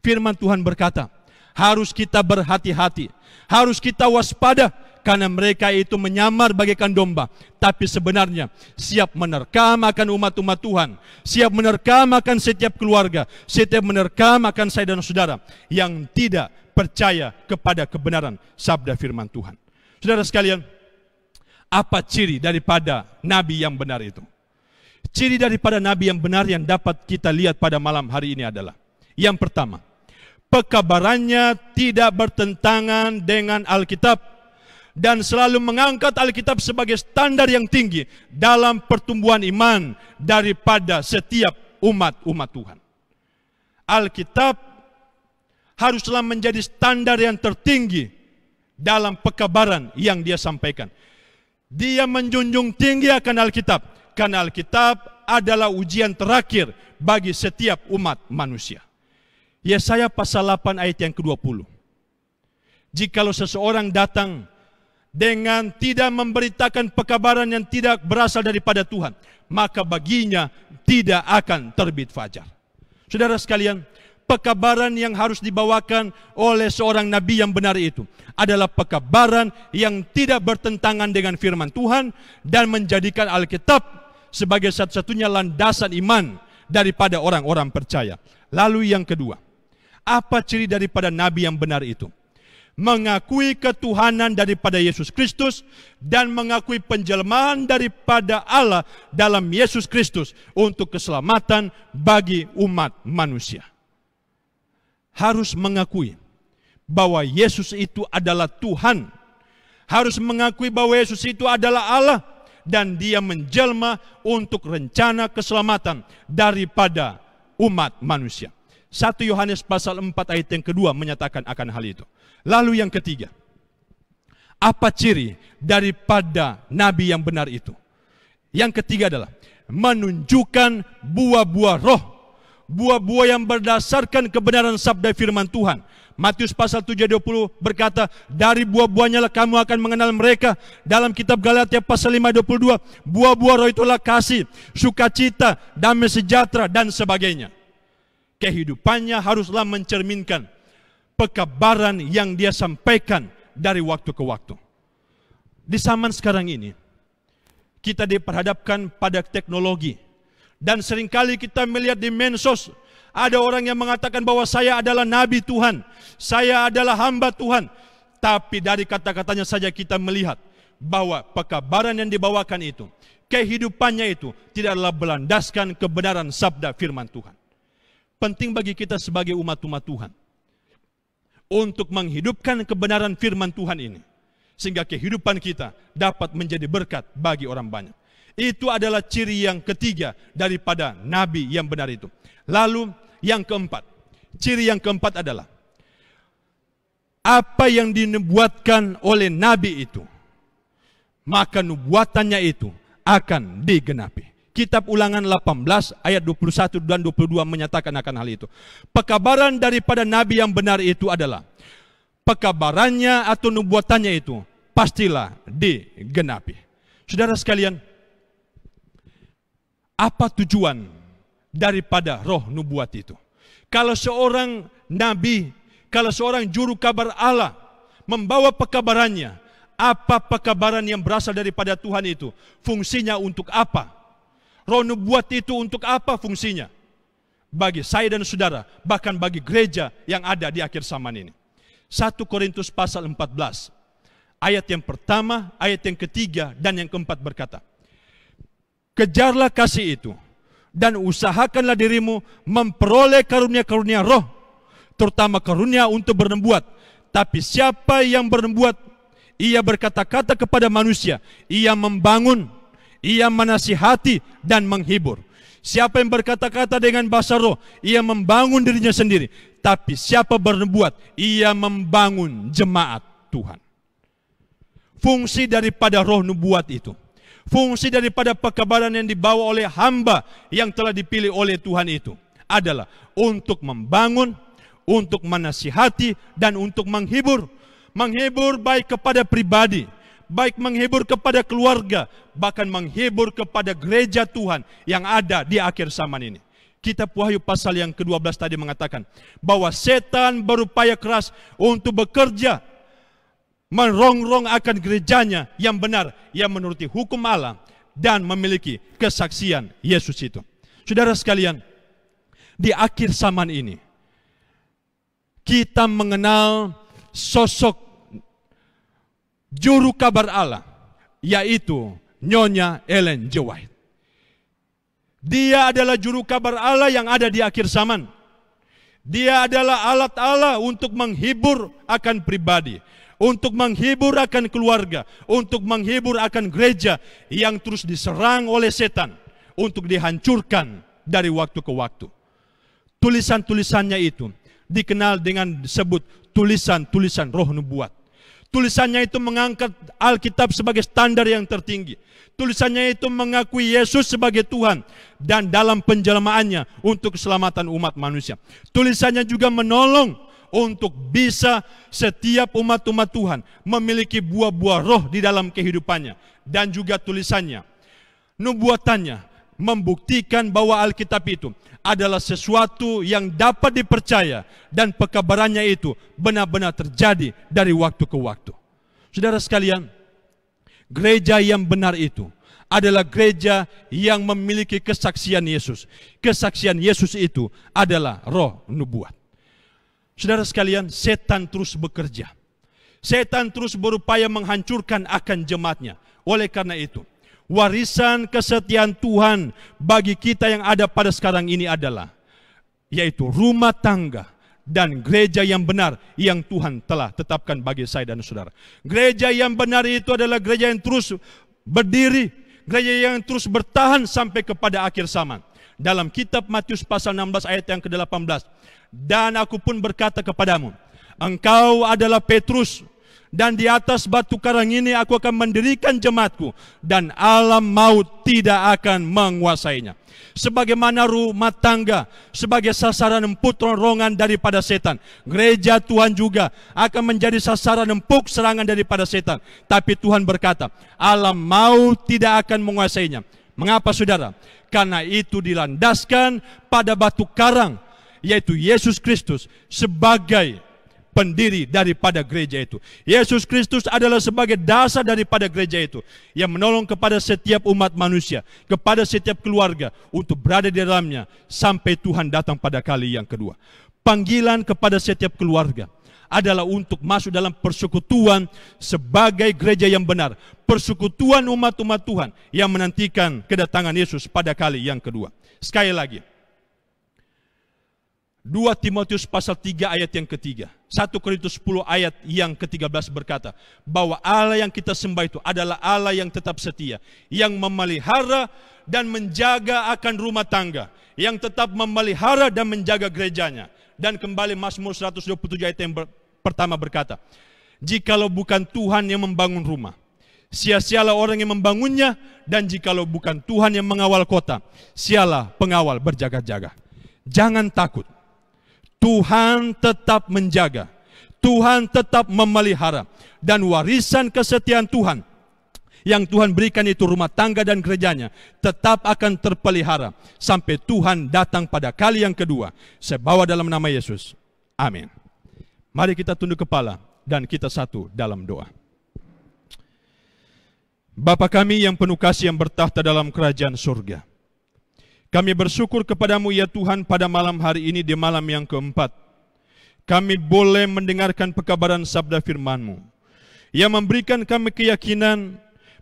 Firman Tuhan berkata, harus kita berhati-hati, harus kita waspada, karena mereka itu menyamar bagaikan domba, tapi sebenarnya siap menerkam akan umat-umat Tuhan, siap menerkam akan setiap keluarga, siap menerkam akan saya dan saudara yang tidak percaya kepada kebenaran sabda firman Tuhan. Saudara sekalian, apa ciri daripada nabi yang benar itu? Ciri daripada nabi yang benar yang dapat kita lihat pada malam hari ini adalah, yang pertama, pekabarannya tidak bertentangan dengan Alkitab dan selalu mengangkat Alkitab sebagai standar yang tinggi dalam pertumbuhan iman daripada setiap umat-umat Tuhan. Alkitab haruslah menjadi standar yang tertinggi dalam pekabaran yang dia sampaikan. Dia menjunjung tinggi akan Alkitab, karena Alkitab adalah ujian terakhir bagi setiap umat manusia. Yesaya pasal 8 ayat yang ke-20. Jikalau seseorang datang dengan tidak memberitakan pekabaran yang tidak berasal daripada Tuhan, maka baginya tidak akan terbit fajar. Saudara sekalian, pekabaran yang harus dibawakan oleh seorang nabi yang benar itu adalah pekabaran yang tidak bertentangan dengan firman Tuhan dan menjadikan Alkitab sebagai satu-satunya landasan iman daripada orang-orang percaya. Lalu yang kedua, apa ciri daripada nabi yang benar itu? Mengakui ketuhanan daripada Yesus Kristus dan mengakui penjelmaan daripada Allah dalam Yesus Kristus untuk keselamatan bagi umat manusia. Harus mengakui bahwa Yesus itu adalah Tuhan. Harus mengakui bahwa Yesus itu adalah Allah dan dia menjelma untuk rencana keselamatan daripada umat manusia. 1 Yohanes pasal 4 ayat yang kedua menyatakan akan hal itu. Lalu yang ketiga, apa ciri daripada nabi yang benar itu? Yang ketiga adalah menunjukkan buah-buah roh, buah-buah yang berdasarkan kebenaran sabda firman Tuhan. Matius pasal 7:20 berkata, dari buah-buahnya lah kamu akan mengenal mereka. Dalam kitab Galatia pasal 5:22, buah-buah roh itulah kasih, sukacita, damai sejahtera, dan sebagainya. Kehidupannya haruslah mencerminkan pekabaran yang dia sampaikan dari waktu ke waktu. Di zaman sekarang ini, kita diperhadapkan pada teknologi. Dan seringkali kita melihat di medsos, ada orang yang mengatakan bahwa saya adalah nabi Tuhan, saya adalah hamba Tuhan. Tapi dari kata-katanya saja kita melihat bahwa pekabaran yang dibawakan itu, kehidupannya itu tidaklah berlandaskan kebenaran sabda firman Tuhan. Penting bagi kita sebagai umat-umat Tuhan untuk menghidupkan kebenaran firman Tuhan ini, sehingga kehidupan kita dapat menjadi berkat bagi orang banyak. Itu adalah ciri yang ketiga daripada nabi yang benar itu. Lalu yang keempat, ciri yang keempat adalah apa yang dinubuatkan oleh nabi itu, maka nubuatannya itu akan digenapi. Kitab Ulangan 18 ayat 21 dan 22 menyatakan akan hal itu. Pekabaran daripada nabi yang benar itu adalah pekabarannya atau nubuatannya itu pastilah digenapi. Saudara sekalian, apa tujuan daripada roh nubuat itu? Kalau seorang nabi, kalau seorang juru kabar Allah membawa pekabarannya, apa pekabaran yang berasal daripada Tuhan itu? Fungsinya untuk apa? Roh nubuat itu untuk apa fungsinya? Bagi saya dan saudara, bahkan bagi gereja yang ada di akhir zaman ini. 1 Korintus pasal 14, ayat yang pertama, ayat yang ketiga, dan yang keempat berkata, kejarlah kasih itu, dan usahakanlah dirimu memperoleh karunia-karunia roh, terutama karunia untuk bernubuat. Tapi siapa yang bernubuat, ia berkata-kata kepada manusia, ia membangun, ia menasihati dan menghibur. Siapa yang berkata-kata dengan bahasa roh, ia membangun dirinya sendiri. Tapi siapa bernubuat, ia membangun jemaat Tuhan. Fungsi daripada roh nubuat itu, fungsi daripada pekabaran yang dibawa oleh hamba yang telah dipilih oleh Tuhan itu adalah untuk membangun, untuk menasihati, dan untuk menghibur. Menghibur baik kepada pribadi, baik menghibur kepada keluarga, bahkan menghibur kepada gereja Tuhan yang ada di akhir zaman ini. Kitab Wahyu pasal yang ke-12 tadi mengatakan bahwa setan berupaya keras untuk bekerja merongrong akan gerejanya yang benar, yang menuruti hukum Allah dan memiliki kesaksian Yesus itu. Saudara sekalian, di akhir zaman ini kita mengenal sosok juru kabar Allah, yaitu Nyonya Ellen G. White. Dia adalah juru kabar Allah yang ada di akhir zaman. Dia adalah alat Allah untuk menghibur akan pribadi, untuk menghibur akan keluarga, untuk menghibur akan gereja yang terus diserang oleh setan untuk dihancurkan dari waktu ke waktu. Tulisan-tulisannya itu dikenal dengan disebut tulisan-tulisan roh nubuat. Tulisannya itu mengangkat Alkitab sebagai standar yang tertinggi. Tulisannya itu mengakui Yesus sebagai Tuhan dan dalam penjelmaannya untuk keselamatan umat manusia. Tulisannya juga menolong untuk bisa setiap umat-umat Tuhan memiliki buah-buah roh di dalam kehidupannya. Dan juga tulisannya, nubuatannya membuktikan bahwa Alkitab itu adalah sesuatu yang dapat dipercaya dan pekabarannya itu benar-benar terjadi dari waktu ke waktu. Saudara sekalian, gereja yang benar itu adalah gereja yang memiliki kesaksian Yesus. Kesaksian Yesus itu adalah roh nubuat. Saudara sekalian, setan terus bekerja. Setan terus berupaya menghancurkan akan jemaatnya. Oleh karena itu, warisan kesetiaan Tuhan bagi kita yang ada pada sekarang ini adalah, yaitu rumah tangga dan gereja yang benar yang Tuhan telah tetapkan bagi saya dan saudara. Gereja yang benar itu adalah gereja yang terus berdiri, gereja yang terus bertahan sampai kepada akhir zaman. Dalam kitab Matius pasal 16 ayat yang ke-18, dan aku pun berkata kepadamu, engkau adalah Petrus, dan di atas batu karang ini aku akan mendirikan jemaatku, dan alam maut tidak akan menguasainya. Sebagaimana rumah tangga sebagai sasaran empuk ronrongan daripada setan, gereja Tuhan juga akan menjadi sasaran empuk serangan daripada setan. Tapi Tuhan berkata, alam maut tidak akan menguasainya. Mengapa saudara? Karena itu dilandaskan pada batu karang, yaitu Yesus Kristus sebagai pendiri daripada gereja itu. Yesus Kristus adalah sebagai dasar daripada gereja itu, yang menolong kepada setiap umat manusia, kepada setiap keluarga untuk berada di dalamnya sampai Tuhan datang pada kali yang kedua. Panggilan kepada setiap keluarga adalah untuk masuk dalam persekutuan sebagai gereja yang benar, persekutuan umat-umat Tuhan yang menantikan kedatangan Yesus pada kali yang kedua. Sekali lagi, 2 Timotius pasal 3 ayat yang ketiga, 1 Korintus 10 ayat yang ke-13 berkata bahwa Allah yang kita sembah itu adalah Allah yang tetap setia, yang memelihara dan menjaga akan rumah tangga, yang tetap memelihara dan menjaga gerejanya. Dan kembali Mazmur 127 ayat yang pertama berkata, jikalau bukan Tuhan yang membangun rumah, sia-sialah orang yang membangunnya, dan jikalau bukan Tuhan yang mengawal kota, sialah pengawal berjaga-jaga. Jangan takut. Tuhan tetap menjaga, Tuhan tetap memelihara, dan warisan kesetiaan Tuhan yang Tuhan berikan itu rumah tangga dan gerejanya tetap akan terpelihara sampai Tuhan datang pada kali yang kedua. Saya bawa dalam nama Yesus. Amin. Mari kita tunduk kepala dan kita satu dalam doa. Bapa kami yang penuh kasih yang bertahta dalam kerajaan surga, kami bersyukur kepadamu ya Tuhan pada malam hari ini di malam yang keempat. Kami boleh mendengarkan pekabaran sabda firman-Mu yang memberikan kami keyakinan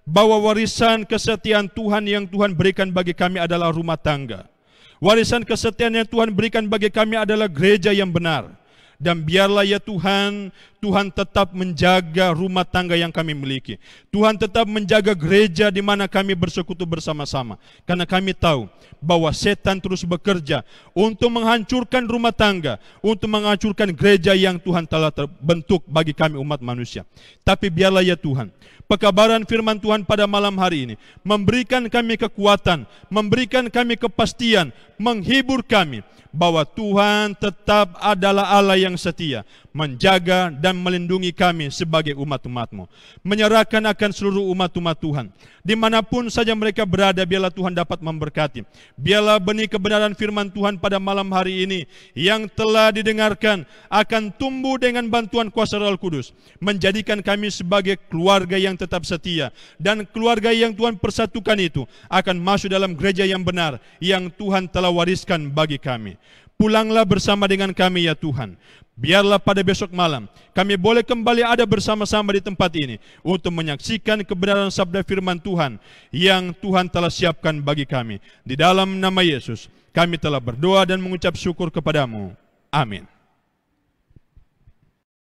bahwa warisan kesetiaan Tuhan yang Tuhan berikan bagi kami adalah rumah tangga. Warisan kesetiaan yang Tuhan berikan bagi kami adalah gereja yang benar. Dan biarlah ya Tuhan, Tuhan tetap menjaga rumah tangga yang kami miliki. Tuhan tetap menjaga gereja di mana kami bersekutu bersama-sama. Karena kami tahu bahwa setan terus bekerja untuk menghancurkan rumah tangga, untuk menghancurkan gereja yang Tuhan telah terbentuk bagi kami umat manusia. Tapi biarlah ya Tuhan, pekabaran firman Tuhan pada malam hari ini memberikan kami kekuatan, memberikan kami kepastian, menghibur kami bahwa Tuhan tetap adalah Allah yang setia, menjaga dan melindungi kami sebagai umat-umat-Mu. Menyerahkan akan seluruh umat-umat Tuhan, dimanapun saja mereka berada, biarlah Tuhan dapat memberkati. Biarlah benih kebenaran firman Tuhan pada malam hari ini yang telah didengarkan akan tumbuh dengan bantuan kuasa Roh Kudus, menjadikan kami sebagai keluarga yang tetap setia, dan keluarga yang Tuhan persatukan itu akan masuk dalam gereja yang benar yang Tuhan telah wariskan bagi kami. Pulanglah bersama dengan kami ya Tuhan. Biarlah pada besok malam kami boleh kembali ada bersama-sama di tempat ini untuk menyaksikan kebenaran sabda firman Tuhan yang Tuhan telah siapkan bagi kami. Di dalam nama Yesus kami telah berdoa dan mengucap syukur kepadamu. Amin.